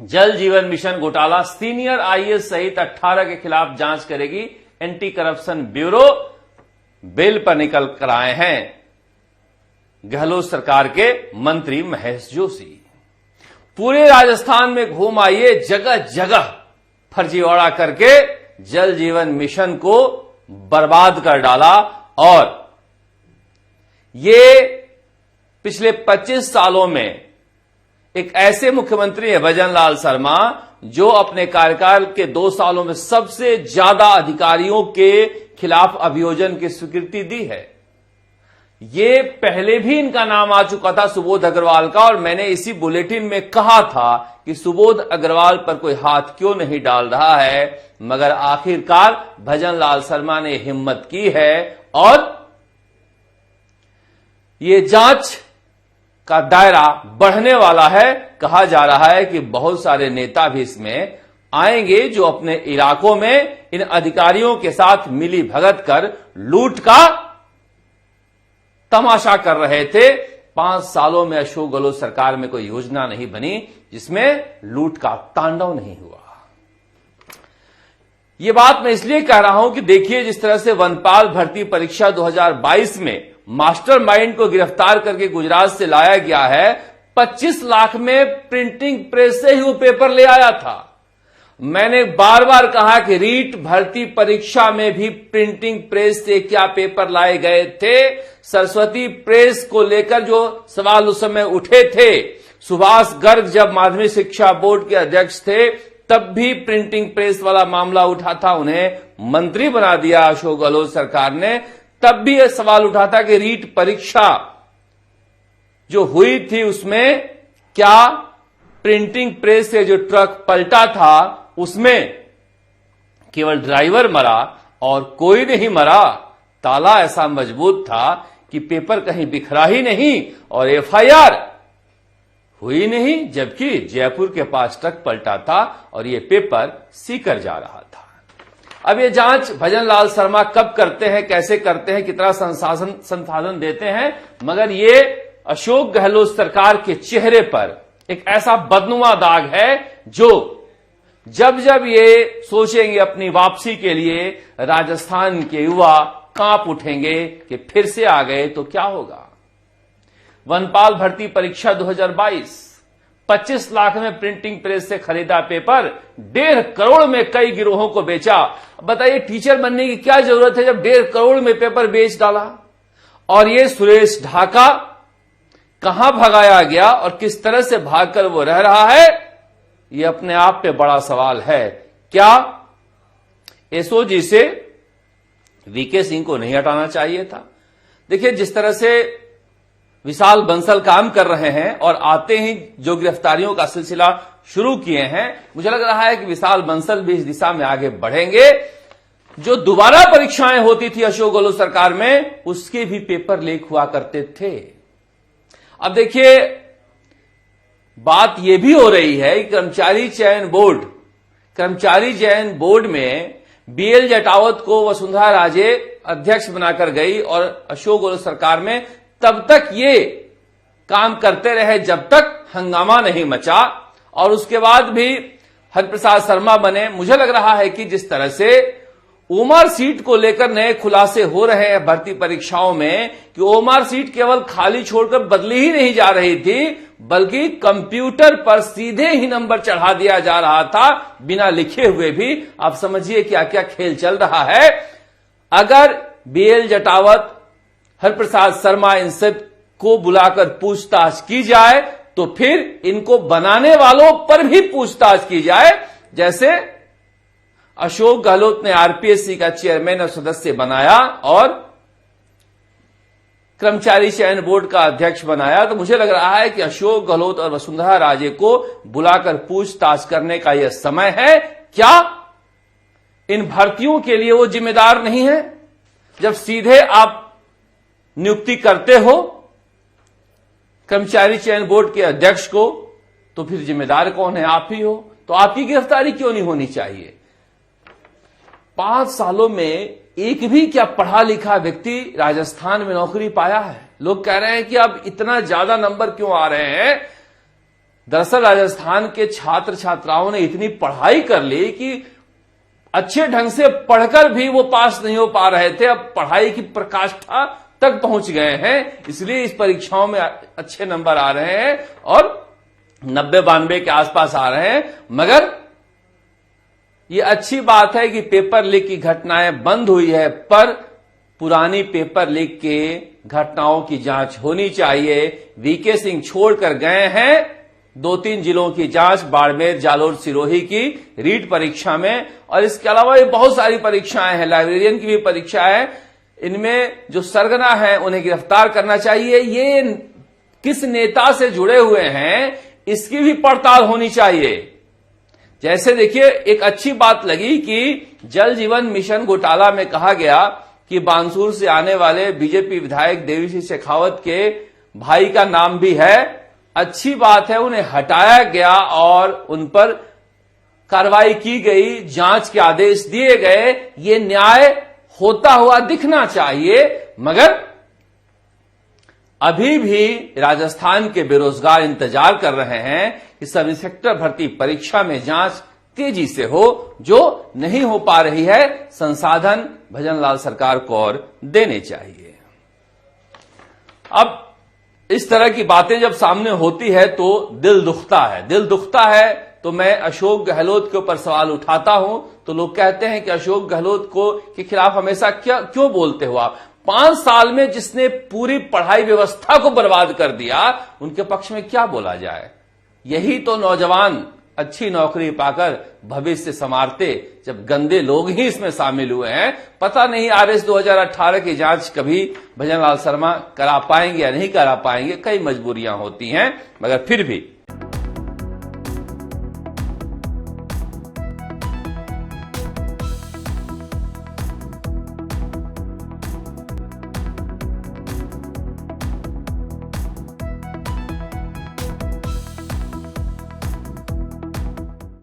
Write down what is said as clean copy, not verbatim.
जल जीवन मिशन घोटाला, सीनियर आईएएस सहित 18 के खिलाफ जांच करेगी एंटी करप्शन ब्यूरो, बेल पर निकल कर आए हैं गहलोत सरकार के मंत्री महेश जोशी। पूरे राजस्थान में घूम आइए, जगह जगह फर्जीवाड़ा करके जल जीवन मिशन को बर्बाद कर डाला। और ये पिछले 25 सालों में एक ऐसे मुख्यमंत्री है भजनलाल शर्मा, जो अपने कार्यकाल के 2 सालों में सबसे ज्यादा अधिकारियों के खिलाफ अभियोजन की स्वीकृति दी है। ये पहले भी इनका नाम आ चुका था, सुबोध अग्रवाल का, और मैंने इसी बुलेटिन में कहा था कि सुबोध अग्रवाल पर कोई हाथ क्यों नहीं डाल रहा है, मगर आखिरकार भजनलाल शर्मा ने हिम्मत की है और ये जांच का दायरा बढ़ने वाला है। कहा जा रहा है कि बहुत सारे नेता भी इसमें आएंगे जो अपने इलाकों में इन अधिकारियों के साथ मिली भगत कर लूट का तमाशा कर रहे थे। 5 सालों में अशोक गहलोत सरकार में कोई योजना नहीं बनी जिसमें लूट का तांडव नहीं हुआ। यह बात मैं इसलिए कह रहा हूं कि देखिए, जिस तरह से वनपाल भर्ती परीक्षा 2022 में मास्टरमाइंड को गिरफ्तार करके गुजरात से लाया गया है, 25 लाख में प्रिंटिंग प्रेस से ही वो पेपर ले आया था। मैंने बार बार कहा कि रीट भर्ती परीक्षा में भी प्रिंटिंग प्रेस से क्या पेपर लाए गए थे। सरस्वती प्रेस को लेकर जो सवाल उस समय उठे थे, सुभाष गर्ग जब माध्यमिक शिक्षा बोर्ड के अध्यक्ष थे तब भी प्रिंटिंग प्रेस वाला मामला उठा था, उन्हें मंत्री बना दिया अशोक गहलोत सरकार ने। तब भी यह सवाल उठा था कि रीट परीक्षा जो हुई थी उसमें क्या प्रिंटिंग प्रेस से जो ट्रक पलटा था उसमें केवल ड्राइवर मरा और कोई नहीं मरा। ताला ऐसा मजबूत था कि पेपर कहीं बिखरा ही नहीं और एफआईआर हुई नहीं, जबकि जयपुर के पास ट्रक पलटा था और यह पेपर सीकर जा रहा था। अब ये जांच भजनलाल शर्मा कब करते हैं, कैसे करते हैं, कितना संसाधन देते हैं, मगर ये अशोक गहलोत सरकार के चेहरे पर एक ऐसा बदनुमा दाग है जो जब जब ये सोचेंगे अपनी वापसी के लिए, राजस्थान के युवा कांप उठेंगे कि फिर से आ गए तो क्या होगा। वनपाल भर्ती परीक्षा 2022, 25 लाख में प्रिंटिंग प्रेस से खरीदा पेपर, 1.5 करोड़ में कई गिरोहों को बेचा। बताइए टीचर बनने की क्या जरूरत है जब 1.5 करोड़ में पेपर बेच डाला। और ये सुरेश ढाका कहां भगाया गया और किस तरह से भागकर वो रह रहा है, ये अपने आप पे बड़ा सवाल है। क्या एसओजी से वीके सिंह को नहीं हटाना चाहिए था? देखिए, जिस तरह से विशाल बंसल काम कर रहे हैं और आते ही जो गिरफ्तारियों का सिलसिला शुरू किए हैं, मुझे लग रहा है कि विशाल बंसल भी इस दिशा में आगे बढ़ेंगे। जो दोबारा परीक्षाएं होती थी अशोक गहलोत सरकार में, उसके भी पेपर लीक हुआ करते थे। अब देखिए, बात यह भी हो रही है कि कर्मचारी चयन बोर्ड में बीएल जटावत को वसुंधरा राजे अध्यक्ष बनाकर गई और अशोक गहलोत सरकार में तब तक ये काम करते रहे जब तक हंगामा नहीं मचा, और उसके बाद भी हरिप्रसाद शर्मा बने। मुझे लग रहा है कि जिस तरह से ओमार सीट को लेकर नए खुलासे हो रहे हैं भर्ती परीक्षाओं में, कि ओमार सीट केवल खाली छोड़कर बदली ही नहीं जा रही थी, बल्कि कंप्यूटर पर सीधे ही नंबर चढ़ा दिया जा रहा था बिना लिखे हुए भी। आप समझिए क्या क्या खेल चल रहा है। अगर बीएल जटावत, हरिप्रसाद शर्मा, इन सब को बुलाकर पूछताछ की जाए तो फिर इनको बनाने वालों पर भी पूछताछ की जाए। जैसे अशोक गहलोत ने आरपीएससी का चेयरमैन और सदस्य बनाया और कर्मचारी चयन बोर्ड का अध्यक्ष बनाया, तो मुझे लग रहा है कि अशोक गहलोत और वसुंधरा राजे को बुलाकर पूछताछ करने का यह समय है। क्या इन भर्तियों के लिए वो जिम्मेदार नहीं है? जब सीधे आप नियुक्ति करते हो कर्मचारी चयन बोर्ड के अध्यक्ष को, तो फिर जिम्मेदार कौन है? आप ही हो। तो आपकी गिरफ्तारी क्यों नहीं होनी चाहिए? 5 सालों में एक भी क्या पढ़ा लिखा व्यक्ति राजस्थान में नौकरी पाया है? लोग कह रहे हैं कि अब इतना ज्यादा नंबर क्यों आ रहे हैं। दरअसल राजस्थान के छात्र छात्राओं ने इतनी पढ़ाई कर ली कि अच्छे ढंग से पढ़कर भी वो पास नहीं हो पा रहे थे, अब पढ़ाई की प्रकाष्ठा तक पहुंच गए हैं, इसलिए इस परीक्षाओं में अच्छे नंबर आ रहे हैं और 90-92 के आसपास आ रहे हैं। मगर ये अच्छी बात है कि पेपर लीक की घटनाएं बंद हुई है, पर पुरानी पेपर लीक के घटनाओं की जांच होनी चाहिए। वीके सिंह छोड़कर गए हैं 2-3 जिलों की जांच, बाड़मेर, जालोर, सिरोही की रीट परीक्षा में, और इसके अलावा ये बहुत सारी परीक्षाएं हैं, लाइब्रेरियन की भी परीक्षा है। इनमें जो सरगना है उन्हें गिरफ्तार करना चाहिए। ये किस नेता से जुड़े हुए हैं इसकी भी पड़ताल होनी चाहिए। जैसे देखिए, एक अच्छी बात लगी कि जल जीवन मिशन घोटाला में कहा गया कि बानसूर से आने वाले बीजेपी विधायक देवी सिंह शेखावत के भाई का नाम भी है। अच्छी बात है, उन्हें हटाया गया और उन पर कार्रवाई की गई, जांच के आदेश दिए गए। ये न्याय होता हुआ दिखना चाहिए। मगर अभी भी राजस्थान के बेरोजगार इंतजार कर रहे हैं कि सब इंस्पेक्टर भर्ती परीक्षा में जांच तेजी से हो, जो नहीं हो पा रही है। संसाधन भजनलाल सरकार को और देने चाहिए। अब इस तरह की बातें जब सामने होती है तो दिल दुखता है। तो मैं अशोक गहलोत के ऊपर सवाल उठाता हूं तो लोग कहते हैं कि अशोक गहलोत के खिलाफ हमेशा क्यों बोलते हो आप? 5 साल में जिसने पूरी पढ़ाई व्यवस्था को बर्बाद कर दिया, उनके पक्ष में क्या बोला जाए? यही तो नौजवान अच्छी नौकरी पाकर भविष्य संवारते, जब गंदे लोग ही इसमें शामिल हुए हैं। पता नहीं आरएस 2018 की जांच कभी भजनलाल शर्मा करा पाएंगे या नहीं करा पाएंगे, कई मजबूरियां होती हैं। मगर फिर भी